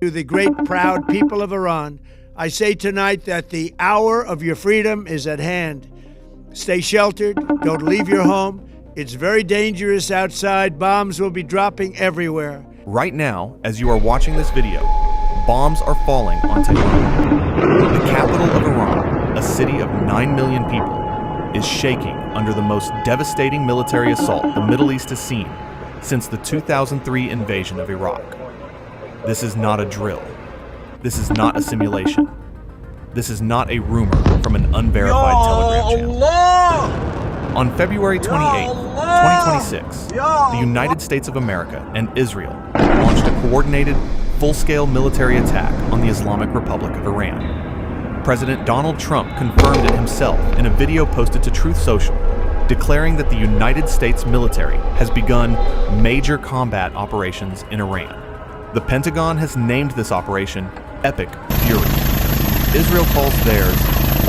To the great, proud people of Iran, I say tonight that the hour of your freedom is at hand. Stay sheltered. Don't leave your home. It's very dangerous outside. Bombs will be dropping everywhere. Right now, as you are watching this video, bombs are falling on Tehran. The capital of Iran, a city of 9 million people, is shaking under the most devastating military assault the Middle East has seen since the 2003 invasion of Iraq. This is not a drill. This is not a simulation. This is not a rumor from an unverified Telegram channel. On February 28, 2026, the United States of America and Israel launched a coordinated, full-scale military attack on the Islamic Republic of Iran. President Donald Trump confirmed it himself in a video posted to Truth Social, declaring that the United States military has begun major combat operations in Iran. The Pentagon has named this operation Epic Fury. Israel calls theirs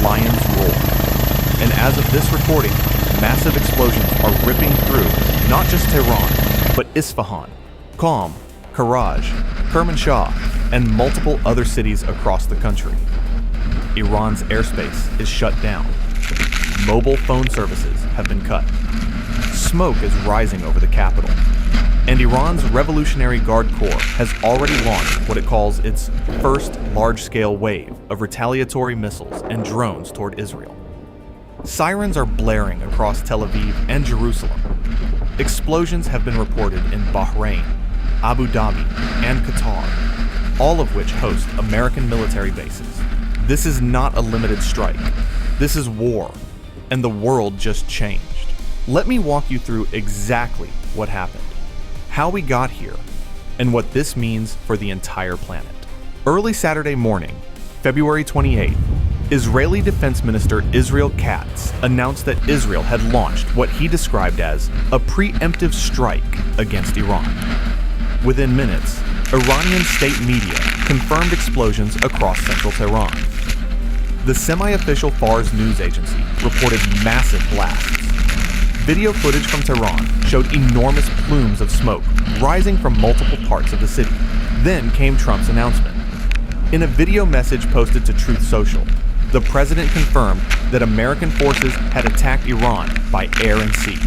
Lion's Roar. And as of this recording, massive explosions are ripping through not just Tehran, but Isfahan, Qom, Karaj, Kermanshah, and multiple other cities across the country. Iran's airspace is shut down. Mobile phone services have been cut. Smoke is rising over the capital. And Iran's Revolutionary Guard Corps has already launched what it calls its first large-scale wave of retaliatory missiles and drones toward Israel. Sirens are blaring across Tel Aviv and Jerusalem. Explosions have been reported in Bahrain, Abu Dhabi, and Qatar, all of which host American military bases. This is not a limited strike. This is war, and the world just changed. Let me walk you through exactly what happened, how we got here, and what this means for the entire planet. Early Saturday morning, February 28th, Israeli Defense Minister Israel Katz announced that Israel had launched what he described as a preemptive strike against Iran. Within minutes, Iranian state media confirmed explosions across central Tehran. The semi-official Fars news agency reported massive blasts. Video footage from Tehran showed enormous plumes of smoke rising from multiple parts of the city. Then came Trump's announcement. In a video message posted to Truth Social, the president confirmed that American forces had attacked Iran by air and sea.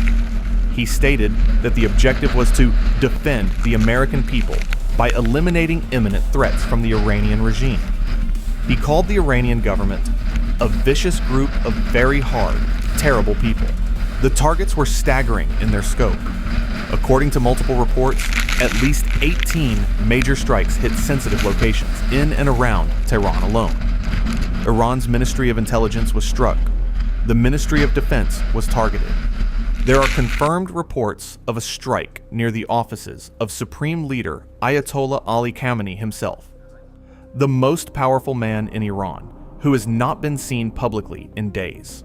He stated that the objective was to defend the American people by eliminating imminent threats from the Iranian regime. He called the Iranian government a vicious group of very hard, terrible people. The targets were staggering in their scope. According to multiple reports, at least 18 major strikes hit sensitive locations in and around Tehran alone. Iran's Ministry of Intelligence was struck. The Ministry of Defense was targeted. There are confirmed reports of a strike near the offices of Supreme Leader Ayatollah Ali Khamenei himself, the most powerful man in Iran, who has not been seen publicly in days.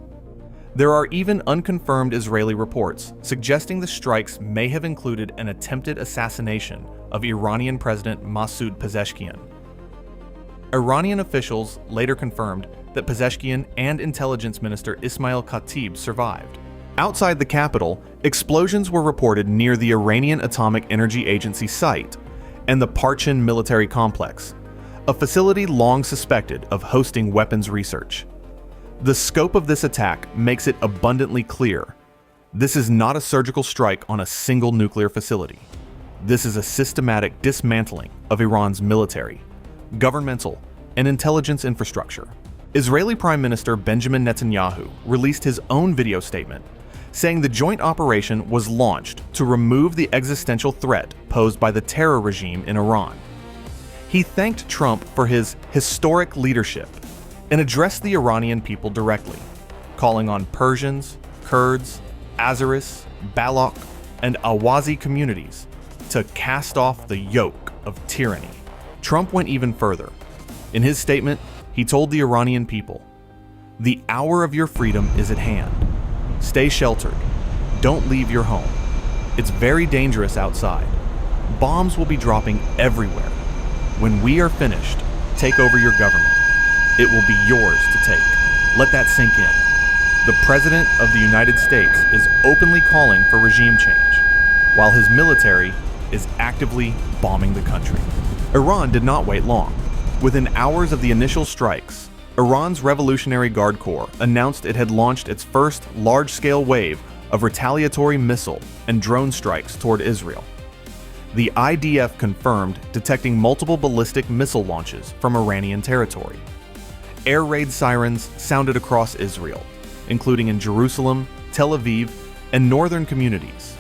There are even unconfirmed Israeli reports suggesting the strikes may have included an attempted assassination of Iranian President Masoud Pezeshkian. Iranian officials later confirmed that Pezeshkian and Intelligence Minister Ismail Khatib survived. Outside the capital, explosions were reported near the Iranian Atomic Energy Agency site and the Parchin military complex, a facility long suspected of hosting weapons research. The scope of this attack makes it abundantly clear. This is not a surgical strike on a single nuclear facility. This is a systematic dismantling of Iran's military, governmental, and intelligence infrastructure. Israeli Prime Minister Benjamin Netanyahu released his own video statement, saying the joint operation was launched to remove the existential threat posed by the terror regime in Iran. He thanked Trump for his historic leadership and addressed the Iranian people directly, calling on Persians, Kurds, Azeris, Baloch, and Awazi communities to cast off the yoke of tyranny. Trump went even further. In his statement, he told the Iranian people, "The hour of your freedom is at hand. Stay sheltered. Don't leave your home. It's very dangerous outside. Bombs will be dropping everywhere. When we are finished, take over your government. It will be yours to take. Let that sink in." The President of the United States is openly calling for regime change, while his military is actively bombing the country. Iran did not wait long. Within hours of the initial strikes, Iran's Revolutionary Guard Corps announced it had launched its first large-scale wave of retaliatory missile and drone strikes toward Israel. The IDF confirmed detecting multiple ballistic missile launches from Iranian territory. Air raid sirens sounded across Israel, including in Jerusalem, Tel Aviv, and northern communities.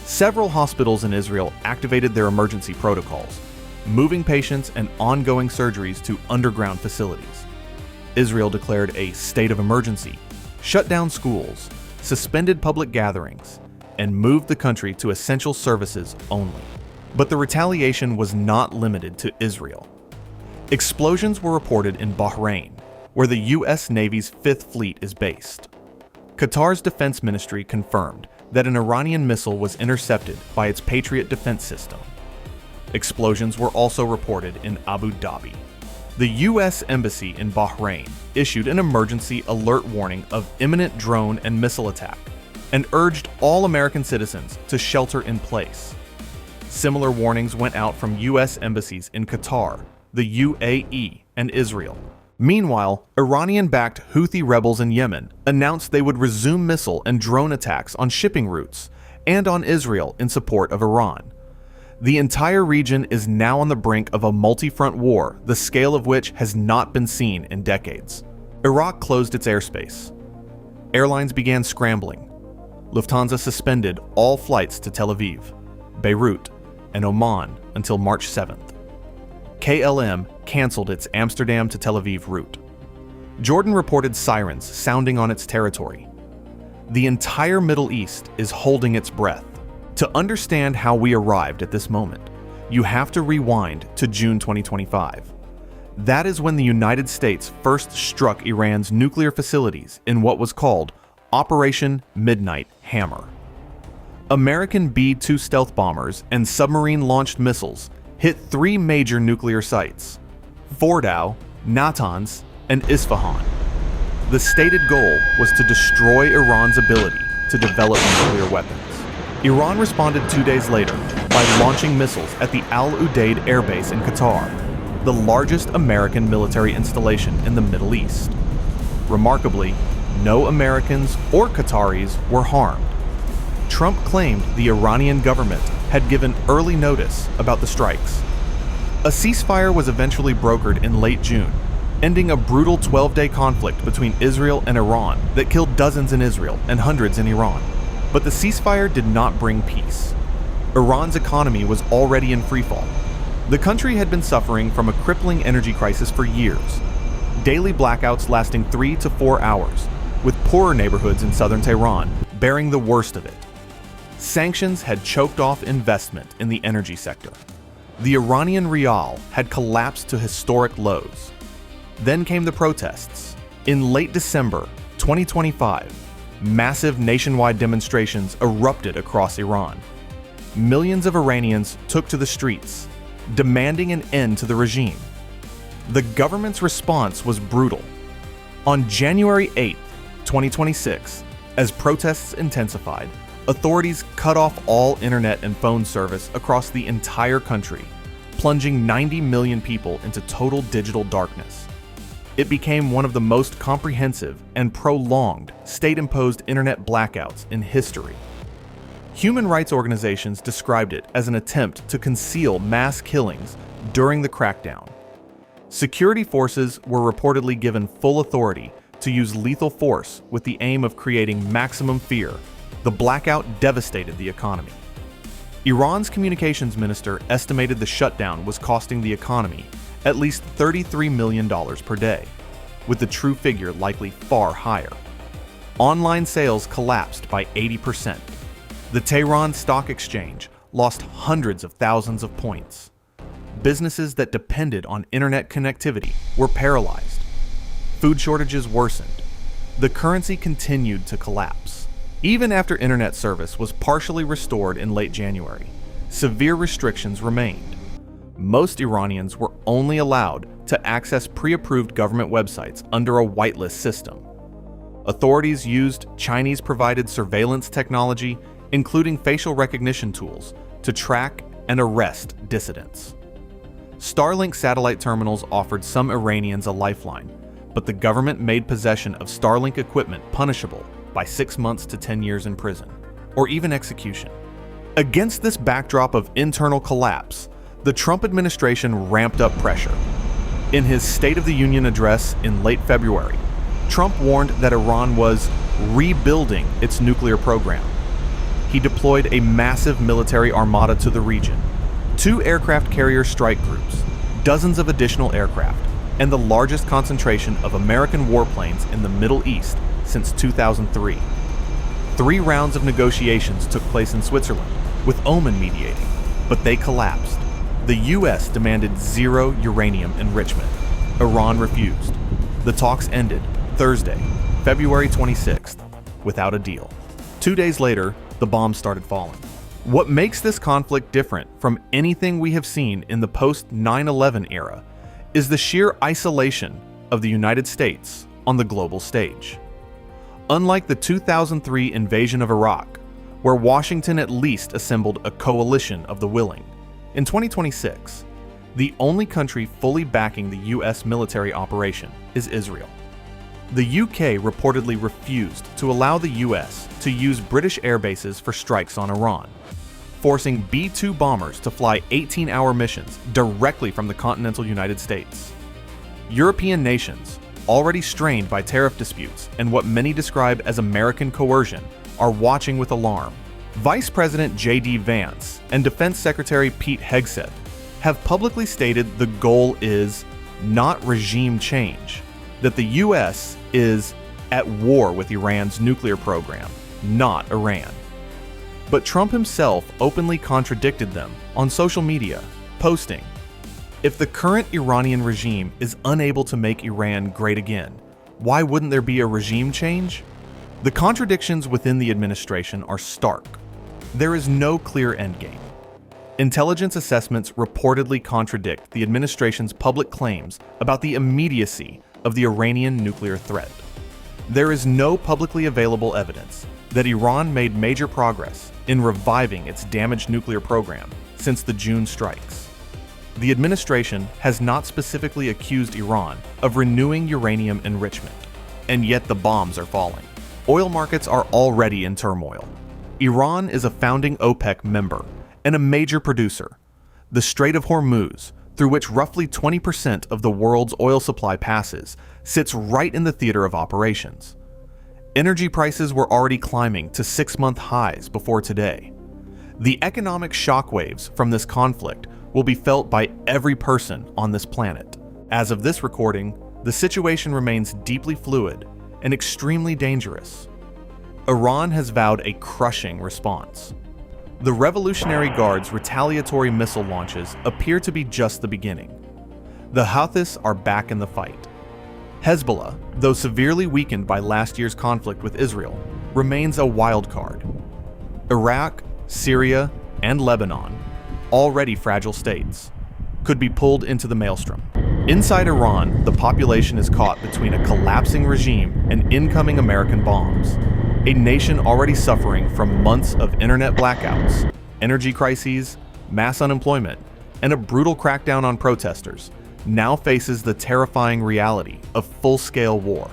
Several hospitals in Israel activated their emergency protocols, moving patients and ongoing surgeries to underground facilities. Israel declared a state of emergency, shut down schools, suspended public gatherings, and moved the country to essential services only. But the retaliation was not limited to Israel. Explosions were reported in Bahrain, where the U.S. Navy's Fifth Fleet is based. Qatar's defense ministry confirmed that an Iranian missile was intercepted by its Patriot defense system. Explosions were also reported in Abu Dhabi. The U.S. Embassy in Bahrain issued an emergency alert warning of imminent drone and missile attack and urged all American citizens to shelter in place. Similar warnings went out from U.S. embassies in Qatar, the UAE, and Israel. Meanwhile, Iranian-backed Houthi rebels in Yemen announced they would resume missile and drone attacks on shipping routes and on Israel in support of Iran. The entire region is now on the brink of a multi-front war, the scale of which has not been seen in decades. Iraq closed its airspace. Airlines began scrambling. Lufthansa suspended all flights to Tel Aviv, Beirut, and Oman until March 7th. KLM canceled its Amsterdam to Tel Aviv route. Jordan reported sirens sounding on its territory. The entire Middle East is holding its breath. To understand how we arrived at this moment, you have to rewind to June 2025. That is when the United States first struck Iran's nuclear facilities in what was called Operation Midnight Hammer. American B-2 stealth bombers and submarine-launched missiles hit three major nuclear sites: Fordow, Natanz, and Isfahan. The stated goal was to destroy Iran's ability to develop nuclear weapons. Iran responded 2 days later by launching missiles at the Al Udeid Air Base in Qatar, the largest American military installation in the Middle East. Remarkably, no Americans or Qataris were harmed. Trump claimed the Iranian government had given early notice about the strikes. A ceasefire was eventually brokered in late June, ending a brutal 12-day conflict between Israel and Iran that killed dozens in Israel and hundreds in Iran. But the ceasefire did not bring peace. Iran's economy was already in freefall. The country had been suffering from a crippling energy crisis for years, daily blackouts lasting 3 to 4 hours, with poorer neighborhoods in southern Tehran bearing the worst of it. Sanctions had choked off investment in the energy sector. The Iranian rial had collapsed to historic lows. Then came the protests. In late December 2025, massive nationwide demonstrations erupted across Iran. Millions of Iranians took to the streets, demanding an end to the regime. The government's response was brutal. On January 8, 2026, as protests intensified, authorities cut off all internet and phone service across the entire country, plunging 90 million people into total digital darkness. It became one of the most comprehensive and prolonged state-imposed internet blackouts in history. Human rights organizations described it as an attempt to conceal mass killings during the crackdown. Security forces were reportedly given full authority to use lethal force with the aim of creating maximum fear. The blackout devastated the economy. Iran's communications minister estimated the shutdown was costing the economy at least $33 million per day, with the true figure likely far higher. Online sales collapsed by 80%. The Tehran Stock Exchange lost hundreds of thousands of points. Businesses that depended on internet connectivity were paralyzed. Food shortages worsened. The currency continued to collapse. Even after internet service was partially restored in late January, severe restrictions remained. Most Iranians were only allowed to access pre-approved government websites under a whitelist system. Authorities used Chinese-provided surveillance technology, including facial recognition tools, to track and arrest dissidents. Starlink satellite terminals offered some Iranians a lifeline, but the government made possession of Starlink equipment punishable by 6 months to 10 years in prison, or even execution. Against this backdrop of internal collapse, the Trump administration ramped up pressure. In his State of the Union address in late February, Trump warned that Iran was rebuilding its nuclear program. He deployed a massive military armada to the region, 2 aircraft carrier strike groups, dozens of additional aircraft, and the largest concentration of American warplanes in the Middle East since 2003. 3 rounds of negotiations took place in Switzerland, with Oman mediating, but they collapsed. The U.S. demanded 0 uranium enrichment. Iran refused. The talks ended Thursday, February 26th, without a deal. 2 days later, the bombs started falling. What makes this conflict different from anything we have seen in the post-9/11 era is the sheer isolation of the United States on the global stage. Unlike the 2003 invasion of Iraq, where Washington at least assembled a coalition of the willing, in 2026, the only country fully backing the U.S. military operation is Israel. The UK reportedly refused to allow the US to use British air bases for strikes on Iran, forcing B-2 bombers to fly 18-hour missions directly from the continental United States. European nations, already strained by tariff disputes and what many describe as American coercion, are watching with alarm. Vice President J.D. Vance and Defense Secretary Pete Hegseth have publicly stated the goal is not regime change, that the U.S. is at war with Iran's nuclear program, not Iran. But Trump himself openly contradicted them on social media, posting, "If the current Iranian regime is unable to make Iran great again, why wouldn't there be a regime change?" The contradictions within the administration are stark. There is no clear endgame. Intelligence assessments reportedly contradict the administration's public claims about the immediacy of the Iranian nuclear threat. There is no publicly available evidence that Iran made major progress in reviving its damaged nuclear program since the June strikes. The administration has not specifically accused Iran of renewing uranium enrichment, and yet the bombs are falling. Oil markets are already in turmoil. Iran is a founding OPEC member and a major producer. The Strait of Hormuz, through which roughly 20% of the world's oil supply passes, sits right in the theater of operations. Energy prices were already climbing to 6-month highs before today. The economic shockwaves from this conflict will be felt by every person on this planet. As of this recording, the situation remains deeply fluid and extremely dangerous. Iran has vowed a crushing response. The Revolutionary Guard's retaliatory missile launches appear to be just the beginning. The Houthis are back in the fight. Hezbollah, though severely weakened by last year's conflict with Israel, remains a wild card. Iraq, Syria, and Lebanon, already fragile states, could be pulled into the maelstrom. Inside Iran, the population is caught between a collapsing regime and incoming American bombs. A nation already suffering from months of internet blackouts, energy crises, mass unemployment, and a brutal crackdown on protesters, now faces the terrifying reality of full-scale war.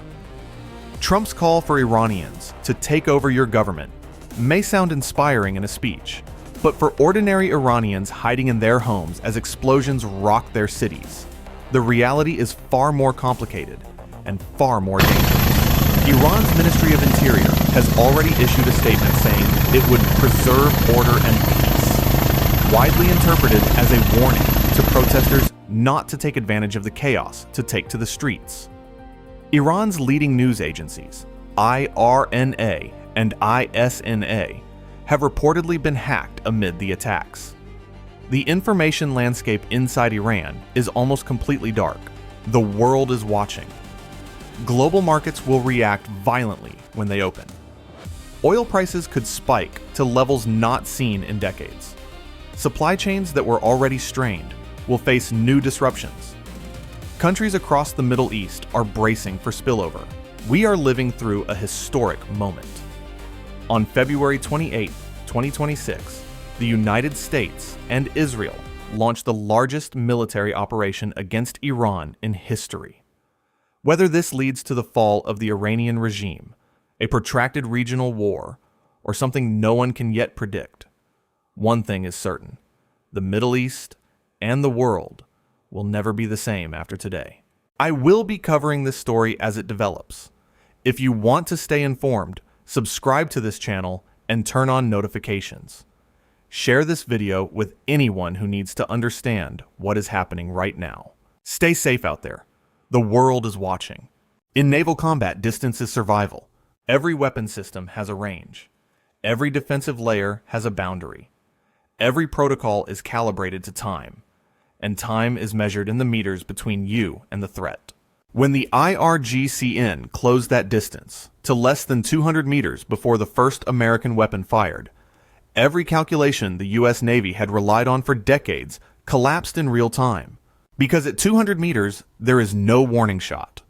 Trump's call for Iranians to take over your government may sound inspiring in a speech, but for ordinary Iranians hiding in their homes as explosions rock their cities, the reality is far more complicated and far more dangerous. Iran's Ministry of Interior has already issued a statement saying it would preserve order and peace, widely interpreted as a warning to protesters not to take advantage of the chaos to take to the streets. Iran's leading news agencies, IRNA and ISNA, have reportedly been hacked amid the attacks. The information landscape inside Iran is almost completely dark. The world is watching. Global markets will react violently when they open. Oil prices could spike to levels not seen in decades. Supply chains that were already strained will face new disruptions. Countries across the Middle East are bracing for spillover. We are living through a historic moment. On February 28, 2026, the United States and Israel launched the largest military operation against Iran in history. Whether this leads to the fall of the Iranian regime, a protracted regional war, or something no one can yet predict, one thing is certain: the Middle East and the world will never be the same after today. I will be covering this story as it develops. If you want to stay informed, subscribe to this channel and turn on notifications. Share this video with anyone who needs to understand what is happening right now. Stay safe out there. The world is watching. In naval combat, distance is survival. Every weapon system has a range. Every defensive layer has a boundary. Every protocol is calibrated to time, and time is measured in the meters between you and the threat. When the IRGCN closed that distance to less than 200 meters before the first American weapon fired, every calculation the U.S. Navy had relied on for decades collapsed in real time. Because at 200 meters, there is no warning shot.